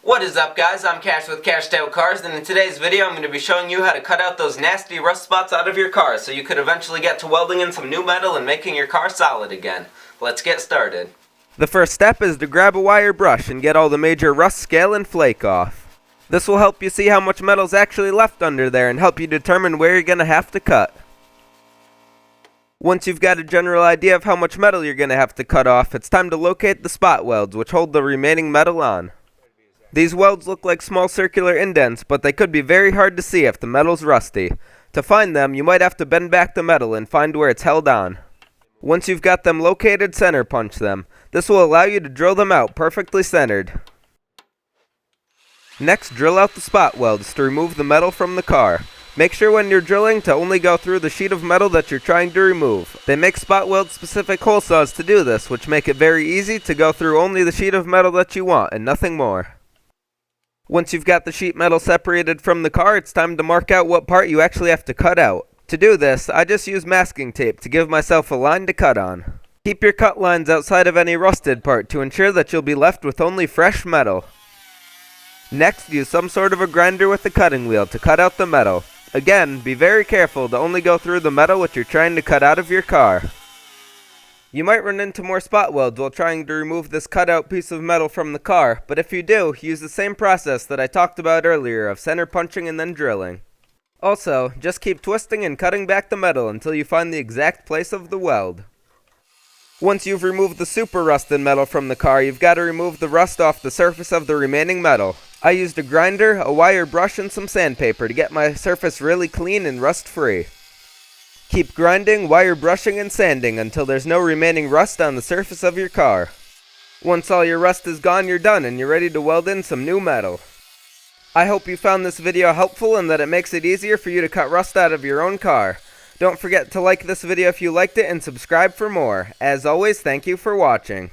What is up, guys? I'm Cash with CashedOutCars, and in today's video I'm going to be showing you how to cut out those nasty rust spots out of your car so you could eventually get to welding in some new metal and making your car solid again. Let's get started. The first step is to grab a wire brush and get all the major rust, scale, and flake off. This will help you see how much metal is actually left under there and help you determine where you're going to have to cut. Once you've got a general idea of how much metal you're going to have to cut off, it's time to locate the spot welds, which hold the remaining metal on. These welds look like small circular indents, but they could be very hard to see if the metal's rusty. To find them, you might have to bend back the metal and find where it's held on. Once you've got them located, center punch them. This will allow you to drill them out perfectly centered. Next, drill out the spot welds to remove the metal from the car. Make sure when you're drilling to only go through the sheet of metal that you're trying to remove. They make spot weld specific hole saws to do this, which make it very easy to go through only the sheet of metal that you want and nothing more. Once you've got the sheet metal separated from the car, it's time to mark out what part you actually have to cut out. To do this, I just use masking tape to give myself a line to cut on. Keep your cut lines outside of any rusted part to ensure that you'll be left with only fresh metal. Next, use some sort of a grinder with a cutting wheel to cut out the metal. Again, be very careful to only go through the metal which you're trying to cut out of your car. You might run into more spot welds while trying to remove this cutout piece of metal from the car, but if you do, use the same process that I talked about earlier of center punching and then drilling. Also, just keep twisting and cutting back the metal until you find the exact place of the weld. Once you've removed the super rusted metal from the car, you've got to remove the rust off the surface of the remaining metal. I used a grinder, a wire brush, and some sandpaper to get my surface really clean and rust-free. Keep grinding, wire brushing, and sanding until there's no remaining rust on the surface of your car. Once all your rust is gone, you're done and you're ready to weld in some new metal. I hope you found this video helpful and that it makes it easier for you to cut rust out of your own car. Don't forget to like this video if you liked it and subscribe for more. As always, thank you for watching.